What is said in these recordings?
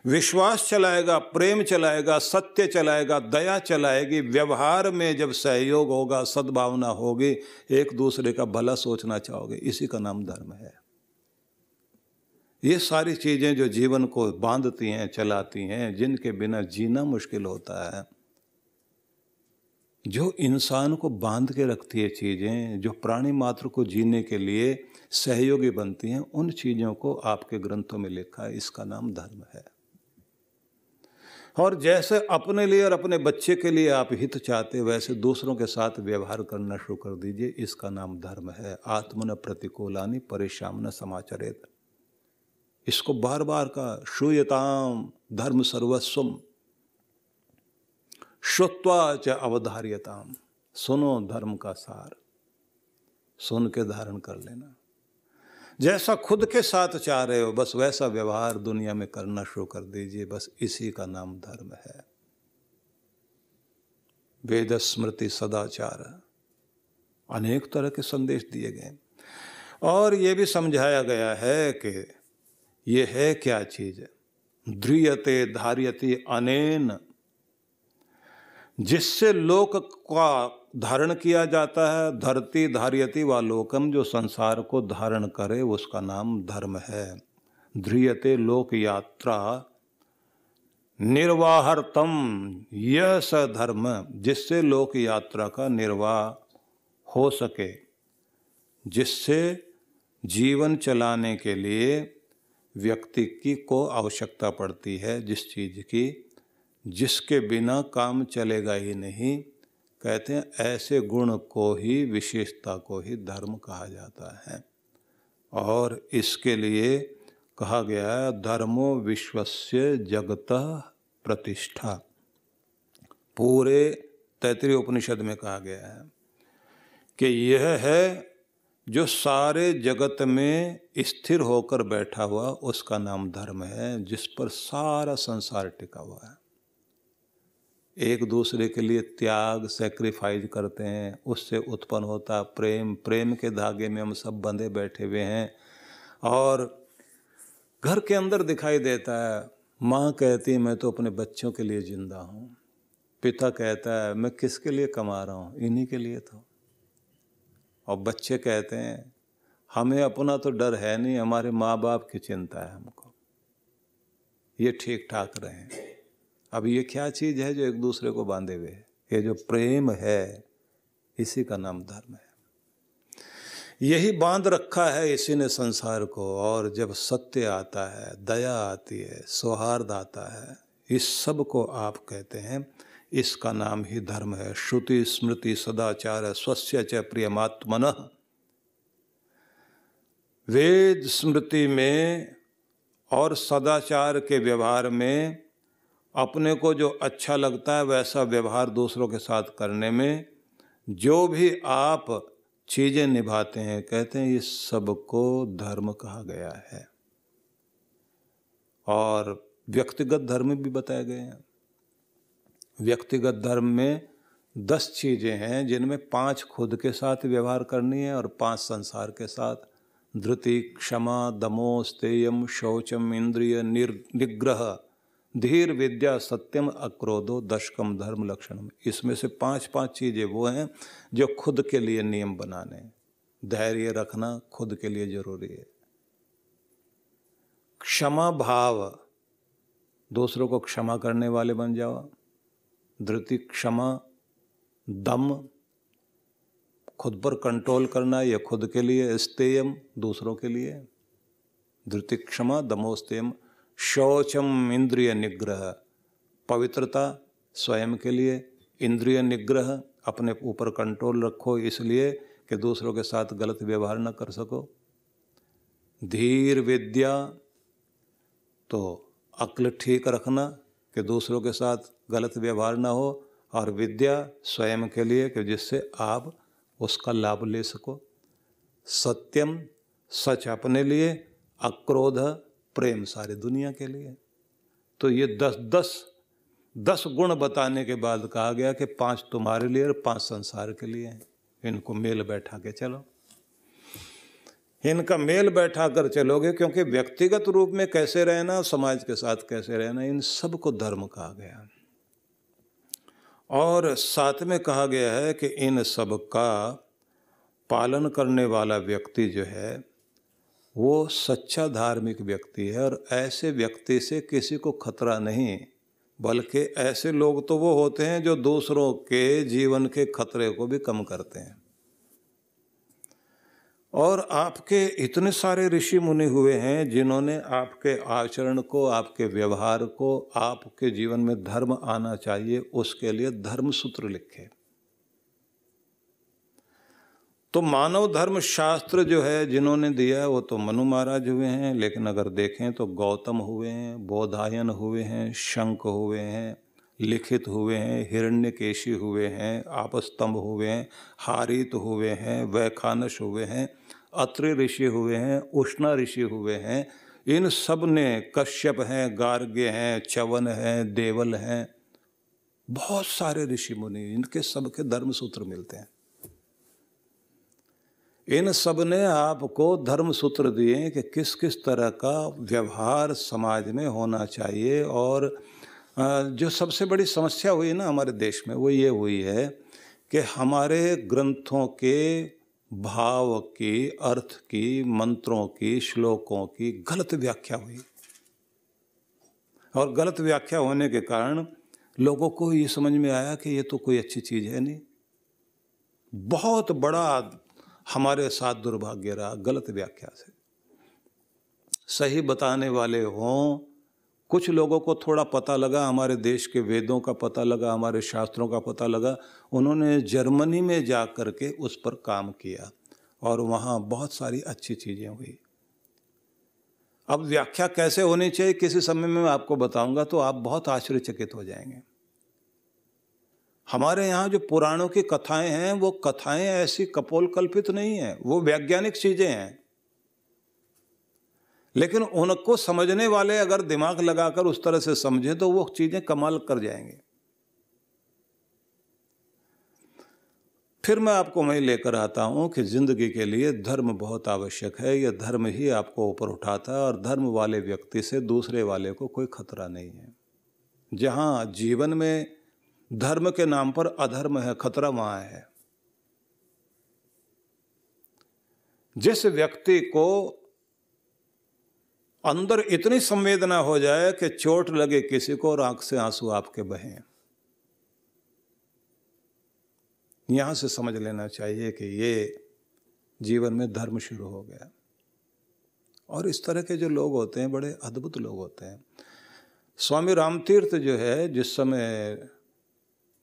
विश्वास चलाएगा, प्रेम चलाएगा, सत्य चलाएगा, दया चलाएगी। व्यवहार में जब सहयोग होगा, सद्भावना होगी, एक दूसरे का भला सोचना चाहोगे, इसी का नाम धर्म है। ये सारी चीजें जो जीवन को बांधती हैं, चलाती हैं, जिनके बिना जीना मुश्किल होता है, जो इंसान को बांध के रखती है चीजें, जो प्राणी मात्र को जीने के लिए सहयोगी बनती हैं, उन चीजों को आपके ग्रंथों में लिखा है, इसका नाम धर्म है। और जैसे अपने लिए और अपने बच्चे के लिए आप हित चाहते, वैसे दूसरों के साथ व्यवहार करना शुरू कर दीजिए, इसका नाम धर्म है। आत्मन प्रतिकूलानि परिश्रामन समाचरेत, इसको बार बार का श्रूयताम धर्म सर्वस्वम श्रुत्वा च अवधार्यताम, सुनो धर्म का सार, सुन के धारण कर लेना। जैसा खुद के साथ चाह रहे हो बस वैसा व्यवहार दुनिया में करना शुरू कर दीजिए, बस इसी का नाम धर्म है। वेद स्मृति सदाचार, अनेक तरह के संदेश दिए गए और ये भी समझाया गया है कि ये है क्या चीज है। ध्रियते धार्यति अनेन, जिससे लोक का धारण किया जाता है। धरती धार्यति व लोकम, जो संसार को धारण करे उसका नाम धर्म है। ध्रियते लोक यात्रा निर्वाहार्थम, यह स धर्म, जिससे लोक यात्रा का निर्वाह हो सके, जिससे जीवन चलाने के लिए व्यक्ति की को आवश्यकता पड़ती है, जिस चीज की जिसके बिना काम चलेगा ही नहीं। कहते हैं ऐसे गुण को ही, विशेषता को ही धर्म कहा जाता है। और इसके लिए कहा गया है धर्मो विश्वस्य जगतः प्रतिष्ठा। पूरे तैत्तिरीय उपनिषद में कहा गया है कि यह है जो सारे जगत में स्थिर होकर बैठा हुआ, उसका नाम धर्म है, जिस पर सारा संसार टिका हुआ है। एक दूसरे के लिए त्याग, सैक्रिफाइस करते हैं, उससे उत्पन्न होता प्रेम, प्रेम के धागे में हम सब बंधे बैठे हुए हैं। और घर के अंदर दिखाई देता है, माँ कहती है मैं तो अपने बच्चों के लिए जिंदा हूँ, पिता कहता है मैं किसके लिए कमा रहा हूँ, इन्हीं के लिए तो। और बच्चे कहते हैं हमें अपना तो डर है नहीं, हमारे माँ बाप की चिंता है हमको, ये ठीक ठाक रहें। अब ये क्या चीज़ है जो एक दूसरे को बांधे हुए है? ये जो प्रेम है, इसी का नाम धर्म है। यही बांध रखा है इसी ने संसार को। और जब सत्य आता है, दया आती है, सौहार्द आता है, इस सब को आप कहते हैं, इसका नाम ही धर्म है। श्रुति स्मृति सदाचार स्वस्य च प्रियमात्मनः। वेद स्मृति में और सदाचार के व्यवहार में अपने को जो अच्छा लगता है वैसा व्यवहार दूसरों के साथ करने में जो भी आप चीजें निभाते हैं, कहते हैं ये सबको धर्म कहा गया है। और व्यक्तिगत धर्म भी बताए गए हैं। व्यक्तिगत धर्म में 10 चीजें हैं जिनमें 5 खुद के साथ व्यवहार करनी है और 5 संसार के साथ। धृति, क्षमा, दमो, स्तेयम, शौचम, इंद्रिय निग्रह, धीर, विद्या, सत्यम, अक्रोधो, दशकम धर्म लक्षणम। इसमें से 5 चीजें वो हैं जो खुद के लिए नियम बनाने। धैर्य रखना खुद के लिए जरूरी है। क्षमा भाव, दूसरों को क्षमा करने वाले बन जाओ। धृति, क्षमा, दम, खुद पर कंट्रोल करना, यह खुद के लिए। स्तेयम, दूसरों के लिए। धृति, क्षमा, दमो, स्तेयम। शौचम, इंद्रिय निग्रह, पवित्रता स्वयं के लिए। इंद्रिय निग्रह, अपने ऊपर कंट्रोल रखो इसलिए कि दूसरों के साथ गलत व्यवहार न कर सको। धीर, विद्या, तो अक्ल ठीक रखना कि दूसरों के साथ गलत व्यवहार ना हो। और विद्या स्वयं के लिए कि जिससे आप उसका लाभ ले सको। सत्यम, सच अपने लिए। अक्रोध, प्रेम सारी दुनिया के लिए। तो ये 10 गुण बताने के बाद कहा गया कि 5 तुम्हारे लिए और 5 संसार के लिए हैं। इनको मेल बैठा के चलो। इनका मेल बैठा कर चलोगे, क्योंकि व्यक्तिगत रूप में कैसे रहना, समाज के साथ कैसे रहना, इन सब को धर्म कहा गया। और साथ में कहा गया है कि इन सब का पालन करने वाला व्यक्ति जो है वो सच्चा धार्मिक व्यक्ति है। और ऐसे व्यक्ति से किसी को खतरा नहीं, बल्कि ऐसे लोग तो वो होते हैं जो दूसरों के जीवन के खतरे को भी कम करते हैं। और आपके इतने सारे ऋषि मुनि हुए हैं जिन्होंने आपके आचरण को, आपके व्यवहार को, आपके जीवन में धर्म आना चाहिए उसके लिए धर्म सूत्र लिखे। तो मानव धर्म शास्त्र जो है जिन्होंने दिया है वो तो मनु महाराज हुए हैं, लेकिन अगर देखें तो गौतम हुए हैं, बोधायन हुए हैं, शंख हुए हैं, लिखित हुए हैं, हिरण्यकेशी हुए हैं, आपस्तंभ हुए हैं, हारित हुए हैं, वैखानस हुए हैं, अत्रि ऋषि हुए हैं, उष्णा ऋषि हुए हैं। इन सब ने, कश्यप हैं, गार्ग्य हैं, च्यवन हैं, देवल हैं, बहुत सारे ऋषि मुनि, इनके सबके धर्म सूत्र मिलते हैं। इन सब ने आपको धर्म सूत्र दिए कि किस किस तरह का व्यवहार समाज में होना चाहिए। और जो सबसे बड़ी समस्या हुई ना हमारे देश में वो ये हुई है कि हमारे ग्रंथों के भाव की, अर्थ की, मंत्रों की, श्लोकों की गलत व्याख्या हुई। और गलत व्याख्या होने के कारण लोगों को ये समझ में आया कि ये तो कोई अच्छी चीज़ है नहीं। बहुत बड़ा हमारे साथ दुर्भाग्य रहा गलत व्याख्या से। सही बताने वाले हों, कुछ लोगों को थोड़ा पता लगा, हमारे देश के वेदों का पता लगा, हमारे शास्त्रों का पता लगा, उन्होंने जर्मनी में जा कर के उस पर काम किया और वहाँ बहुत सारी अच्छी चीज़ें हुई। अब व्याख्या कैसे होनी चाहिए किसी समय में मैं आपको बताऊंगा, तो आप बहुत आश्चर्यचकित हो जाएंगे। हमारे यहाँ जो पुराणों की कथाएं हैं वो कथाएं ऐसी कपोल कल्पित नहीं है, वो वैज्ञानिक चीजें हैं। लेकिन उनको समझने वाले अगर दिमाग लगाकर उस तरह से समझें तो वो चीजें कमाल कर जाएंगे। फिर मैं आपको वहीं लेकर आता हूं कि जिंदगी के लिए धर्म बहुत आवश्यक है। यह धर्म ही आपको ऊपर उठाता है और धर्म वाले व्यक्ति से दूसरे वाले को कोई खतरा नहीं है। जहां जीवन में धर्म के नाम पर अधर्म है, खतरा वहां है। जिस व्यक्ति को अंदर इतनी संवेदना हो जाए कि चोट लगे किसी को और आंख से आंसू आपके बहें, यहां से समझ लेना चाहिए कि ये जीवन में धर्म शुरू हो गया। और इस तरह के जो लोग होते हैं बड़े अद्भुत लोग होते हैं। स्वामी रामतीर्थ जो है, जिस समय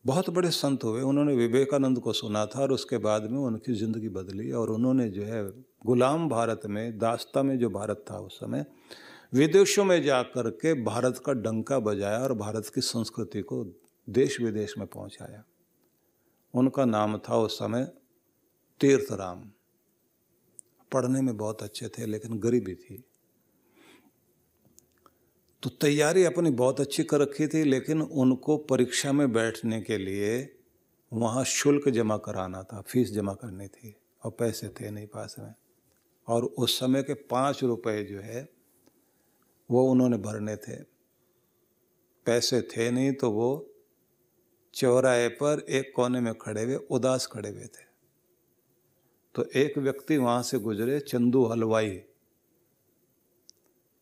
बहुत बड़े संत हुए, उन्होंने विवेकानंद को सुना था और उसके बाद में उनकी ज़िंदगी बदली। और उन्होंने जो है गुलाम भारत में, दास्ता में जो भारत था उस समय, विदेशों में जा कर के भारत का डंका बजाया और भारत की संस्कृति को देश विदेश में पहुंचाया। उनका नाम था उस समय तीर्थराम। पढ़ने में बहुत अच्छे थे लेकिन गरीबी थी, तो तैयारी अपनी बहुत अच्छी कर रखी थी, लेकिन उनको परीक्षा में बैठने के लिए वहाँ शुल्क जमा कराना था, फीस जमा करनी थी और पैसे थे नहीं पास में। और उस समय के 5 रुपए जो है वो उन्होंने भरने थे। पैसे थे नहीं तो वो चौराहे पर एक कोने में खड़े हुए उदास खड़े हुए थे। तो एक व्यक्ति वहाँ से गुजरे, चंदू हलवाई।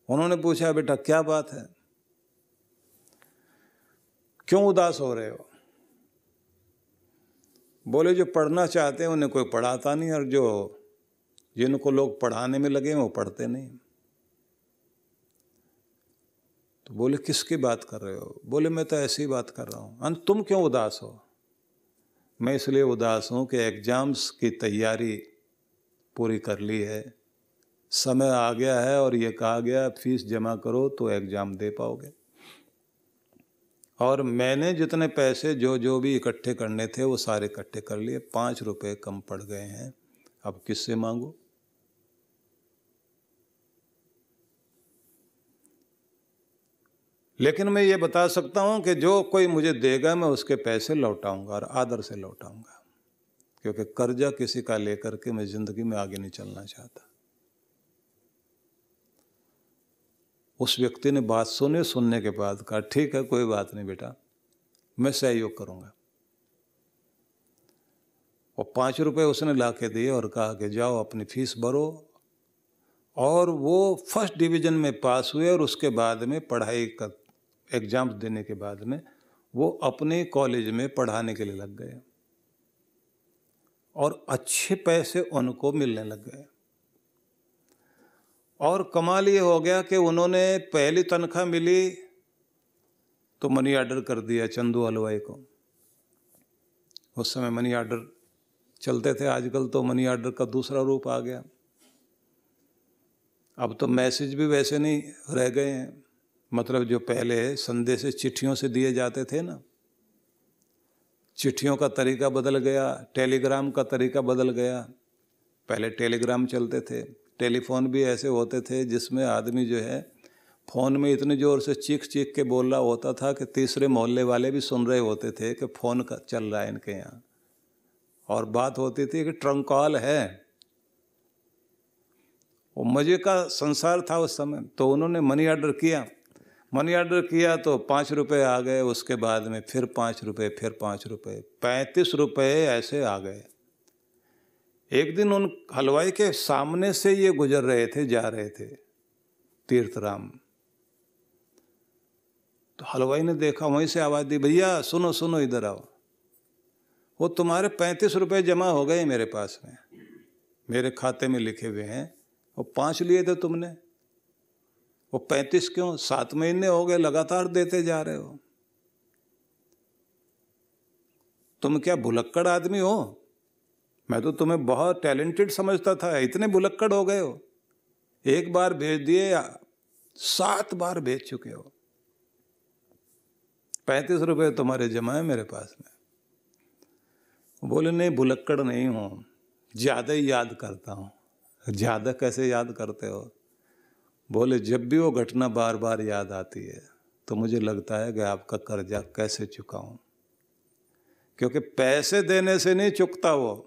उन्होंने पूछा, बेटा क्या बात है, क्यों उदास हो रहे हो? बोले, जो पढ़ना चाहते हैं उन्हें कोई पढ़ाता नहीं और जो जिनको लोग पढ़ाने में लगे हैं वो पढ़ते नहीं। तो बोले, किसकी बात कर रहे हो? बोले, मैं तो ऐसी बात कर रहा हूँ। तुम क्यों उदास हो? मैं इसलिए उदास हूँ कि एग्जाम्स की तैयारी पूरी कर ली है, समय आ गया है और ये कहा गया फीस जमा करो तो एग्ज़ाम दे पाओगे। और मैंने जितने पैसे जो भी इकट्ठे करने थे वो सारे इकट्ठे कर लिए, 5 रुपए कम पड़ गए हैं, अब किससे मांगू? लेकिन मैं ये बता सकता हूँ कि जो कोई मुझे देगा मैं उसके पैसे लौटाऊंगा और आदर से लौटाऊंगा, क्योंकि कर्जा किसी का लेकर के मैं ज़िंदगी में आगे नहीं चलना चाहता। उस व्यक्ति ने बात सुनी, सुनने के बाद कहा ठीक है कोई बात नहीं बेटा, मैं सहयोग करूँगा। और 5 रुपये उसने ला के दिए और कहा कि जाओ अपनी फीस भरो। और वो फर्स्ट डिवीज़न में पास हुए और उसके बाद में पढ़ाई का एग्ज़ाम देने के बाद में वो अपने कॉलेज में पढ़ाने के लिए लग गए और अच्छे पैसे उनको मिलने लग गए। और कमाल ये हो गया कि उन्होंने पहली तनख्वाह मिली तो मनी ऑर्डर कर दिया चंदू हलवाई को। उस समय मनी ऑर्डर चलते थे, आजकल तो मनी ऑर्डर का दूसरा रूप आ गया। अब तो मैसेज भी वैसे नहीं रह गए हैं, मतलब जो पहले संदेश चिट्ठियों से दिए जाते थे ना, चिट्ठियों का तरीका बदल गया, टेलीग्राम का तरीका बदल गया। पहले टेलीग्राम चलते थे, टेलीफोन भी ऐसे होते थे जिसमें आदमी जो है फ़ोन में इतनी ज़ोर से चीख चीख के बोल रहा होता था कि तीसरे मोहल्ले वाले भी सुन रहे होते थे कि फ़ोन का चल रहा है इनके यहाँ। और बात होती थी कि ट्रंक कॉल है। वो मज़े का संसार था उस समय। तो उन्होंने मनी ऑर्डर किया, मनी ऑर्डर किया तो 5 रुपये आ गए, उसके बाद में फिर 5 रुपये, फिर 5 रुपये, 35 रुपये ऐसे आ गए। एक दिन उन हलवाई के सामने से ये गुजर रहे थे, जा रहे थे तीर्थराम। तो हलवाई ने देखा, वहीं से आवाज़ दी, भैया सुनो सुनो इधर आओ, वो तुम्हारे 35 रुपये जमा हो गए मेरे पास में, मेरे खाते में लिखे हुए हैं। वो 5 लिए थे तुमने, वो 35 क्यों? 7 महीने हो गए लगातार देते जा रहे हो। तुम क्या भुलक्कड़ आदमी हो? मैं तो तुम्हें बहुत टैलेंटेड समझता था, इतने भुलक्कड़ हो गए हो। एक बार भेज दिए, 7 बार भेज चुके हो। 35 रुपये तुम्हारे जमा है मेरे पास में। बोले नहीं भुलक्कड़ नहीं हूँ, ज़्यादा ही याद करता हूँ। ज़्यादा कैसे याद करते हो? बोले जब भी वो घटना बार बार याद आती है तो मुझे लगता है कि आपका कर्जा कैसे चुकाऊं, क्योंकि पैसे देने से नहीं चुकता, वो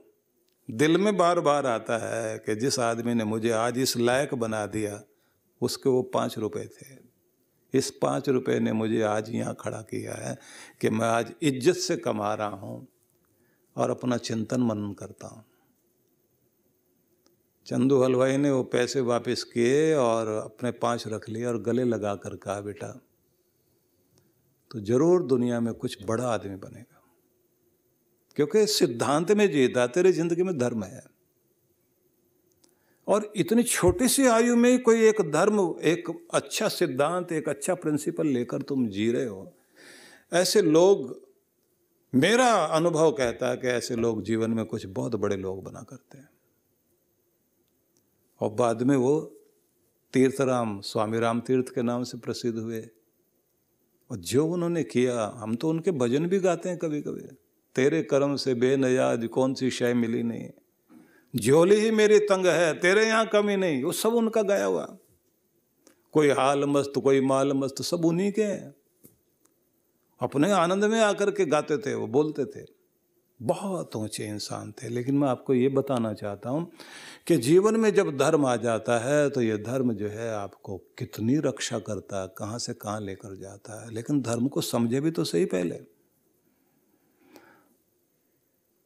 दिल में बार बार आता है कि जिस आदमी ने मुझे आज इस लायक बना दिया उसके वो 5 रुपये थे। इस 5 रुपये ने मुझे आज यहाँ खड़ा किया है कि मैं आज इज्जत से कमा रहा हूँ और अपना चिंतन मनन करता हूँ। चंदू हलवाई ने वो पैसे वापस किए और अपने 5 रख लिए और गले लगा कर कहा बेटा तो जरूर दुनिया में कुछ बड़ा आदमी बनेगा, क्योंकि सिद्धांत में जीता, तेरी जिंदगी में धर्म है। और इतनी छोटी सी आयु में कोई एक धर्म, एक अच्छा सिद्धांत, एक अच्छा प्रिंसिपल लेकर तुम जी रहे हो। ऐसे लोग, मेरा अनुभव कहता है कि ऐसे लोग जीवन में कुछ बहुत बड़े लोग बना करते हैं। और बाद में वो तीर्थराम, स्वामी राम तीर्थ के नाम से प्रसिद्ध हुए। और जो उन्होंने किया, हम तो उनके भजन भी गाते हैं कभी कभी। तेरे कर्म से बेनियाज कौन सी शय मिली नहीं, झोली ही मेरी तंग है, तेरे यहाँ कमी नहीं। वो सब उनका गाया हुआ। कोई हाल मस्त, कोई माल मस्त, सब उन्हीं के हैं। अपने आनंद में आकर के गाते थे, वो बोलते थे। बहुत ऊंचे इंसान थे। लेकिन मैं आपको ये बताना चाहता हूँ कि जीवन में जब धर्म आ जाता है तो ये धर्म जो है आपको कितनी रक्षा करता है, कहाँ से कहाँ लेकर जाता है। लेकिन धर्म को समझे भी तो सही पहले।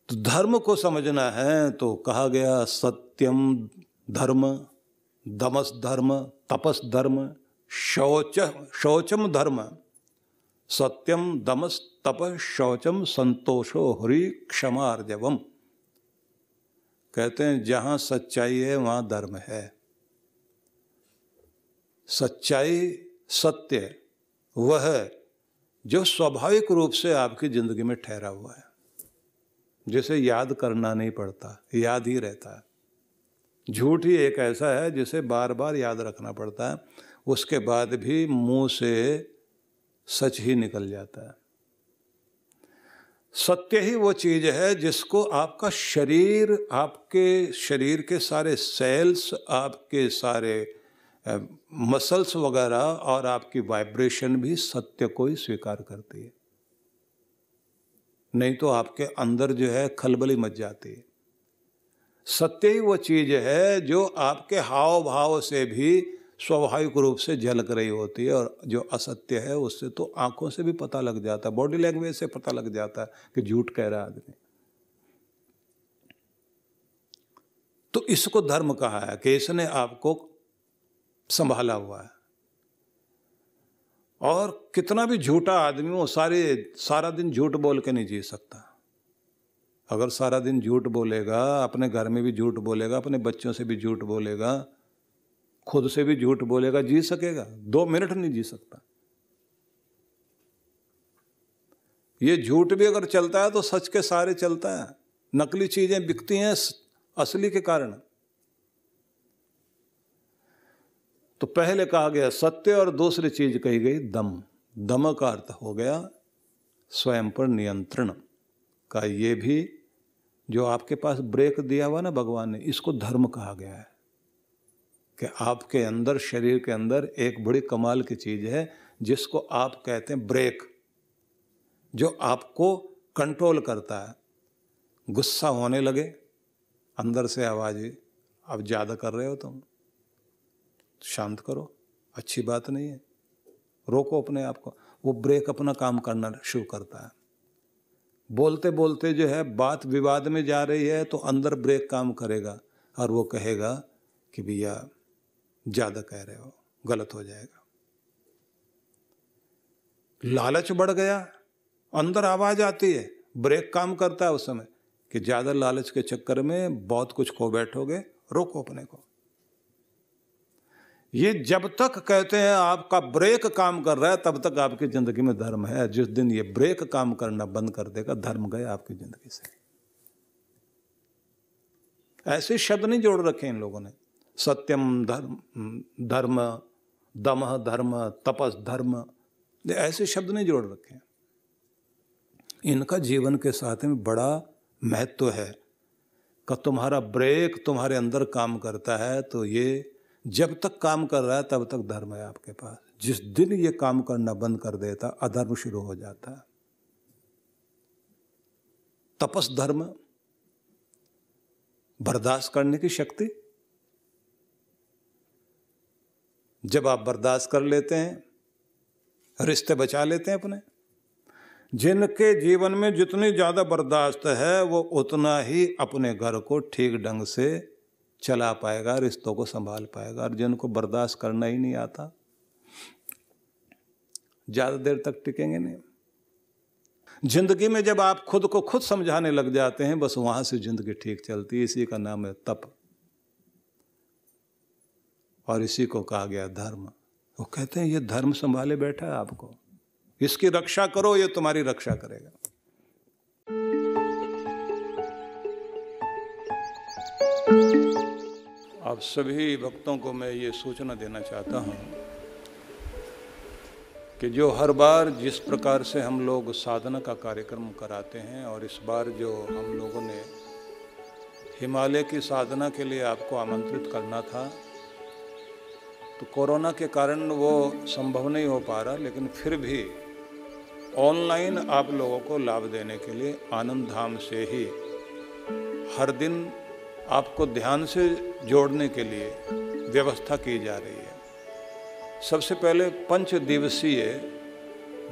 तो धर्म को समझना है तो कहा गया सत्यम धर्म, दमस धर्म, तपस धर्म, शौचम धर्म। सत्यम दमस तपस शौचम संतोषो हरि क्षमार्जवम। कहते हैं जहां सच्चाई है वहां धर्म है। सच्चाई, सत्य वह है जो स्वाभाविक रूप से आपकी जिंदगी में ठहरा हुआ है, जिसे याद करना नहीं पड़ता, याद ही रहता है। झूठ ही एक ऐसा है जिसे बार बार याद रखना पड़ता है, उसके बाद भी मुंह से सच ही निकल जाता है। सत्य ही वो चीज है जिसको आपका शरीर, आपके शरीर के सारे सेल्स, आपके सारे मसल्स वगैरह और आपकी वाइब्रेशन भी सत्य को ही स्वीकार करती है। नहीं तो आपके अंदर जो है खलबली मच जाती है। सत्य ही वो चीज है जो आपके हाव भाव से भी स्वाभाविक रूप से झलक रही होती है, और जो असत्य है उससे तो आंखों से भी पता लग जाता है, बॉडी लैंग्वेज से पता लग जाता है कि झूठ कह रहा है आदमी। तो इसको धर्म कहा है कि इसने आपको संभाला हुआ है। और कितना भी झूठा आदमी हो, सारा दिन झूठ बोल के नहीं जी सकता। अगर सारा दिन झूठ बोलेगा, अपने घर में भी झूठ बोलेगा, अपने बच्चों से भी झूठ बोलेगा, खुद से भी झूठ बोलेगा, जी सकेगा? 2 मिनट नहीं जी सकता। ये झूठ भी अगर चलता है तो सच के सारे चलता है। नकली चीजें बिकती हैं असली के कारण। तो पहले कहा गया सत्य, और दूसरी चीज कही गई दम। दम का अर्थ हो गया स्वयं पर नियंत्रण का। ये भी जो आपके पास ब्रेक दिया हुआ ना भगवान ने, इसको धर्म कहा गया है कि आपके अंदर, शरीर के अंदर एक बड़ी कमाल की चीज है जिसको आप कहते हैं ब्रेक, जो आपको कंट्रोल करता है। गुस्सा होने लगे, अंदर से आवाज, अब ज्यादा कर रहे हो तुम, शांत करो, अच्छी बात नहीं है, रोको अपने आप को। वो ब्रेक अपना काम करना शुरू करता है। बोलते बोलते जो है बात विवाद में जा रही है तो अंदर ब्रेक काम करेगा और वो कहेगा कि भैया ज्यादा कह रहे हो, गलत हो जाएगा। लालच बढ़ गया, अंदर आवाज आती है, ब्रेक काम करता है उस समय कि ज्यादा लालच के चक्कर में बहुत कुछ खो बैठोगे, रोको अपने को। ये जब तक कहते हैं आपका ब्रेक काम कर रहा है तब तक आपकी जिंदगी में धर्म है। जिस दिन ये ब्रेक काम करना बंद कर देगा, धर्म गया आपकी जिंदगी से। ऐसे शब्द नहीं जोड़ रखे इन लोगों ने, सत्यम धर्म, दमः धर्म, तपस धर्म, ऐसे शब्द नहीं जोड़ रखे। इनका जीवन के साथ में बड़ा महत्व है कि तुम्हारा ब्रेक तुम्हारे अंदर काम करता है तो ये जब तक काम कर रहा है तब तक धर्म है आपके पास। जिस दिन ये काम करना बंद कर देता, अधर्म शुरू हो जाता है। तपस धर्म, बर्दाश्त करने की शक्ति। जब आप बर्दाश्त कर लेते हैं, रिश्ते बचा लेते हैं अपने। जिनके जीवन में जितनी ज्यादा बर्दाश्त है वो उतना ही अपने घर को ठीक ढंग से चला पाएगा, रिश्तों को संभाल पाएगा। और जिनको बर्दाश्त करना ही नहीं आता, ज्यादा देर तक टिकेंगे नहीं। जिंदगी में जब आप खुद को खुद समझाने लग जाते हैं, बस वहां से जिंदगी ठीक चलती है। इसी का नाम है तप, और इसी को कहा गया धर्म। वो कहते हैं ये धर्म संभाले बैठा है आपको, इसकी रक्षा करो, ये तुम्हारी रक्षा करेगा। आप सभी भक्तों को मैं ये सूचना देना चाहता हूँ कि जो हर बार जिस प्रकार से हम लोग साधना का कार्यक्रम कराते हैं, और इस बार जो हम लोगों ने हिमालय की साधना के लिए आपको आमंत्रित करना था, तो कोरोना के कारण वो संभव नहीं हो पा रहा, लेकिन फिर भी ऑनलाइन आप लोगों को लाभ देने के लिए आनंद धाम से ही हर दिन आपको ध्यान से जोड़ने के लिए व्यवस्था की जा रही है। सबसे पहले 5 दिवसीय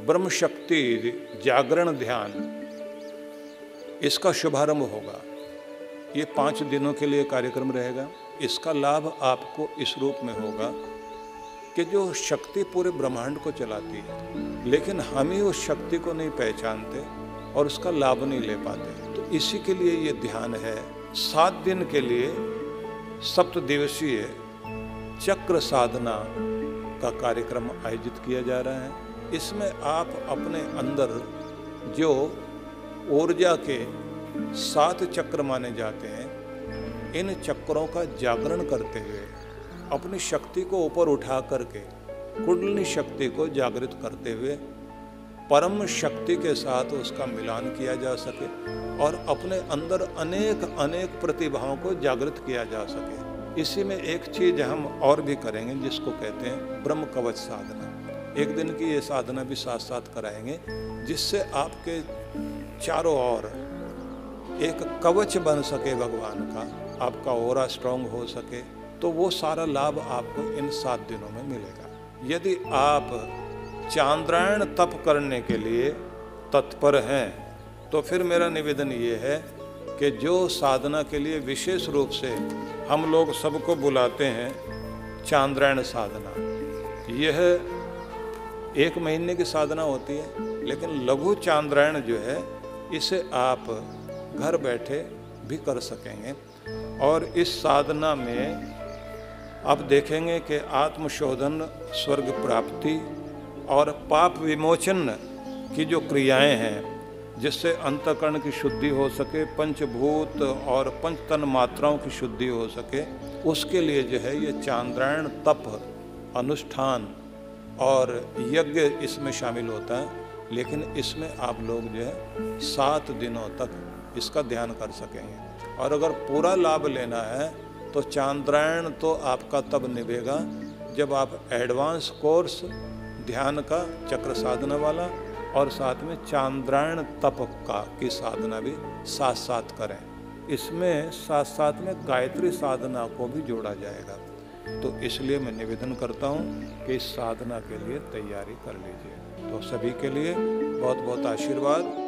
ब्रह्म शक्ति जागरण ध्यान, इसका शुभारंभ होगा। ये 5 दिनों के लिए कार्यक्रम रहेगा। इसका लाभ आपको इस रूप में होगा कि जो शक्ति पूरे ब्रह्मांड को चलाती है, लेकिन हम ही उस शक्ति को नहीं पहचानते और उसका लाभ नहीं ले पाते, तो इसी के लिए ये ध्यान है। 7 दिन के लिए 7 दिवसीय चक्र साधना का कार्यक्रम आयोजित किया जा रहा है। इसमें आप अपने अंदर जो ऊर्जा के 7 चक्र माने जाते हैं, इन चक्रों का जागरण करते हुए अपनी शक्ति को ऊपर उठा करके कुंडलिनी शक्ति को जागृत करते हुए परम शक्ति के साथ उसका मिलान किया जा सके और अपने अंदर अनेक अनेक प्रतिभाओं को जागृत किया जा सके। इसी में एक चीज हम और भी करेंगे जिसको कहते हैं ब्रह्म कवच साधना। एक दिन की ये साधना भी साथ साथ कराएंगे, जिससे आपके चारों ओर एक कवच बन सके भगवान का, आपका ओरा स्ट्रांग हो सके तो वो सारा लाभ आपको इन 7 दिनों में मिलेगा। यदि आप चांद्रायण तप करने के लिए तत्पर हैं तो फिर मेरा निवेदन ये है कि जो साधना के लिए विशेष रूप से हम लोग सबको बुलाते हैं, चांद्रायण साधना, यह 1 महीने की साधना होती है, लेकिन लघु चांद्रायण जो है इसे आप घर बैठे भी कर सकेंगे। और इस साधना में आप देखेंगे कि आत्मशोधन, स्वर्ग प्राप्ति और पाप विमोचन की जो क्रियाएं हैं, जिससे अंतःकरण की शुद्धि हो सके, पंचभूत और पंचतन मात्राओं की शुद्धि हो सके, उसके लिए जो है ये चांद्रायण तप, अनुष्ठान और यज्ञ इसमें शामिल होता है। लेकिन इसमें आप लोग जो है 7 दिनों तक इसका ध्यान कर सकेंगे। और अगर पूरा लाभ लेना है तो चांद्रायण तो आपका तब निभेगा जब आप एडवांस कोर्स ध्यान का, चक्र साधना वाला और साथ में चांद्रायण तप की साधना भी साथ साथ करें। इसमें साथ साथ में गायत्री साधना को भी जोड़ा जाएगा। तो इसलिए मैं निवेदन करता हूँ कि इस साधना के लिए तैयारी कर लीजिए। तो सभी के लिए बहुत बहुत आशीर्वाद।